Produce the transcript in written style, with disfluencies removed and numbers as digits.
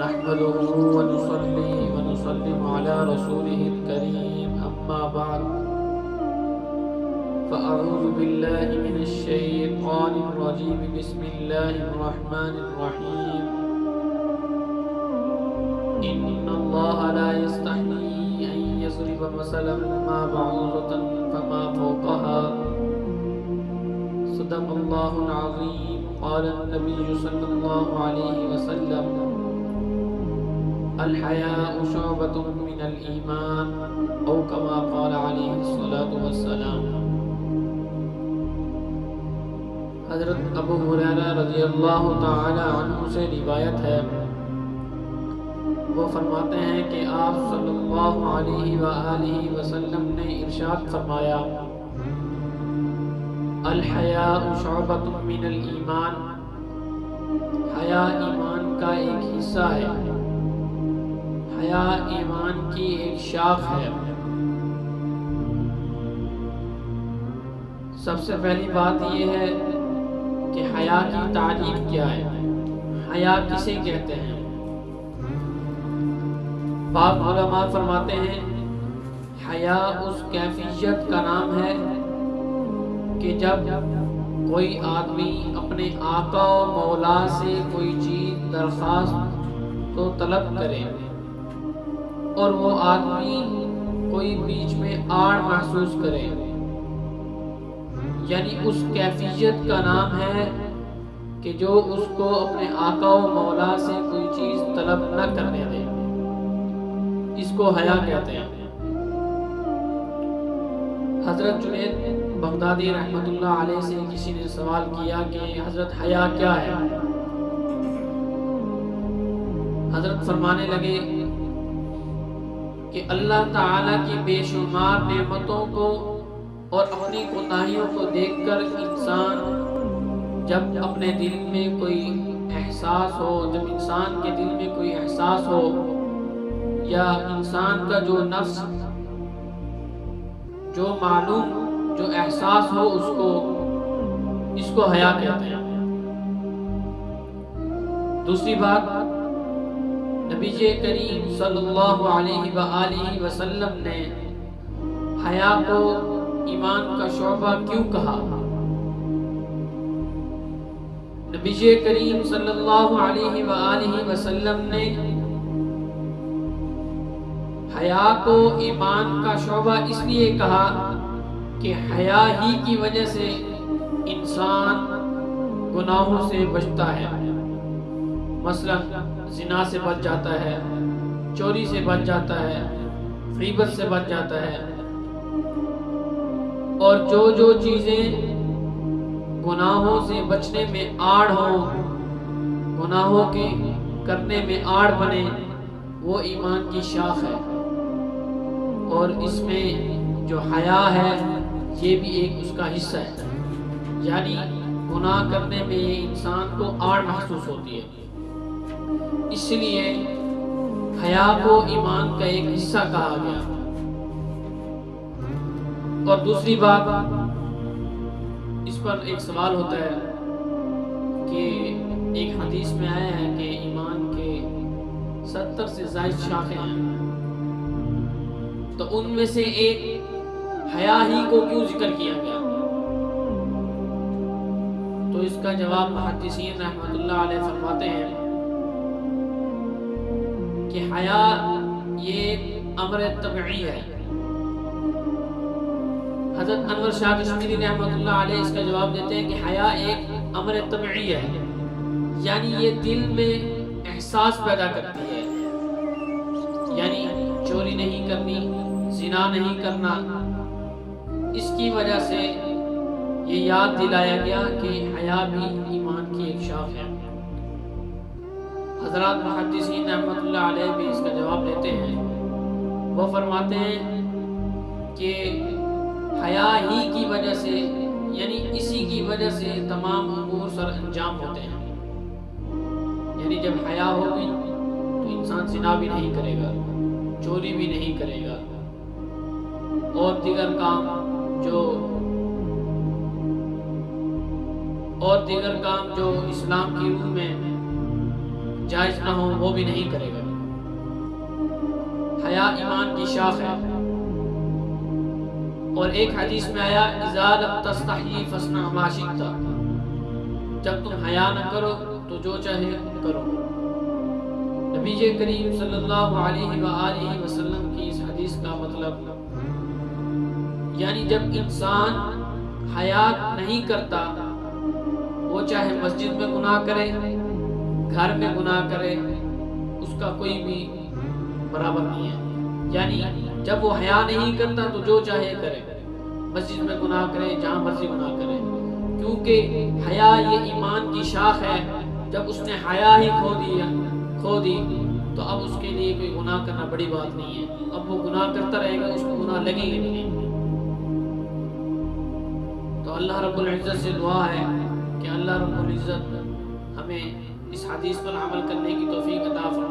نحمده ونصلي ونسلم على رسوله الكريم أما بعد فأعوذ بالله من الشيطان الرجيم بسم الله الرحمن الرحيم إن الله لا يستحيي أن يضرب مثلا ما بعوضة فما فوقها صدق الله العظيم قال النبي صلى الله عليه وسلم الحياء شعبة من الإيمان أو كما قال عليه الصلاة والسلام۔ حضرت ابو ہریرہ رضی اللہ تعالی عنہ سے روایت ہے، وہ فرماتے ہیں کہ آپ صلی اللہ علیہ وآلہ وسلم نے ارشاد فرمایا الحیاء شعبۃ من الایمان، حیا ایمان کا ایک حصہ ہے، حیا ایمان کی ایک شاخ ہے۔ سب سے پہلی بات یہ ہے کہ حیا کی تعریف کیا ہے، حیا کسے کہتے ہیں؟ بعض علماء فرماتے ہیں حیا اس کیفیت کا نام ہے کہ جب کوئی آدمی اپنے آقا و مولا سے کوئی چیز درخواست تو طلب کرے اور وہ آدمی کوئی بیچ میں آڑ محسوس کرے، یعنی اس کیفیت کا نام ہے کہ جو اس کو اپنے آقا و مولا سے کوئی چیز طلب نہ کرنے دے، اس کو حیا کہتے ہیں۔ حضرت جنید بغدادی رحمۃ اللہ علیہ سے کسی نے سوال کیا کہ حضرت حیا کیا ہے؟ حضرت فرمانے لگے کہ اللہ تعالیٰ کی بے شمار نعمتوں کو اور اپنی کوتاہیوں کو دیکھ کر انسان جب اپنے دل میں کوئی احساس ہو، جب انسان کے دل میں کوئی احساس ہو یا انسان کا جو نفس جو معلوم جو احساس ہو اس کو حیا کہتے ہیں۔ دوسری بات، نبی کریم صلی اللہ علیہ وآلہ وسلم نے حیا کو ایمان کا شعبہ کیوں کہا؟ نبی کریم صلی اللہ علیہ وآلہ وسلم نے حیا کو ایمان کا شعبہ اس لیے کہا کہ حیا ہی کی وجہ سے انسان گناہوں سے بچتا ہے، مثلا زنا سے بچ جاتا ہے، چوری سے بچ جاتا ہے، غیبت سے بچ جاتا ہے، اور جو چیزیں گناہوں سے بچنے میں آڑ ہوں، گناہوں کے کرنے میں آڑ بنے، وہ ایمان کی شاخ ہے۔ اور اس میں جو حیا ہے یہ بھی ایک اس کا حصہ ہے، یعنی گناہ کرنے میں یہ انسان کو آڑ محسوس ہوتی ہے، اس لیے حیا کو ایمان کا ایک حصہ کہا گیا۔ اور دوسری بات، اس پر ایک سوال ہوتا ہے کہ ایک حدیث میں آیا ہے کہ ایمان کے 70 سے زائد شاخیں ہیں، تو ان میں سے ایک حیا ہی کو کیوں ذکر کیا گیا؟ تو اس کا جواب محدثین رحمۃ اللہ علیہ فرماتے ہیں کہ حیا یہ ایک امر طبعی ہے۔ حضرت انور شاہ کشمیری رحمۃ اللہ علیہ اس کا جواب دیتے ہیں کہ حیا ایک امر طبعی ہے، یعنی یہ دل میں احساس پیدا کرتی ہے، یعنی چوری نہیں کرنی، زنا نہیں کرنا، اس کی وجہ سے یہ یاد دلایا گیا کہ حیا بھی ایمان کی ایک شاخ ہے۔ حضرات محدثین رحمۃ اللہ علیہ بھی اس کا جواب دیتے ہیں، وہ فرماتے ہیں کہ حیا ہی کی وجہ سے، یعنی اسی کی وجہ سے تمام امور سر انجام ہوتے ہیں، یعنی جب حیا ہوگی تو انسان زنا بھی نہیں کرے گا، چوری بھی نہیں کرے گا، اور دیگر کام جو اسلام کی روح میں جائز نہ ہو وہ بھی نہیں کرے گا۔ حیا ایمان کی شاخ ہے۔ اور ایک حدیث میں آیا اذا لم تستحی فاصنع ما شئت، جب تم حیا نہ کرو تو جو چاہے کرو۔ نبی کریم صلی اللہ علیہ وآلہ وسلم کی اس حدیث کا مطلب یعنی جب انسان حیا نہیں کرتا، وہ چاہے مسجد میں گناہ کرے، گھر میں گناہ کرے، اس کا کوئی بھی برابر نہیں ہے۔ یعنی جب وہ حیا نہیں کرتا تو جو چاہے کرے، مسجد میں گناہ کرے، جہاں مرضی گناہ کرے، کیونکہ حیا یہ ایمان کی شاخ ہے۔ جب اس نے حیا ہی کھو دی تو اب اس کے لیے کوئی گناہ کرنا بڑی بات نہیں ہے۔ اب وہ گناہ کرتا رہے گا، اس کو گناہ لگے گی نہیں۔ تو اللہ رب العزت سے دعا ہے کہ اللہ رب العزت ہمیں اس حدیث پر عمل کرنے کی توفیق عطا فرمائے۔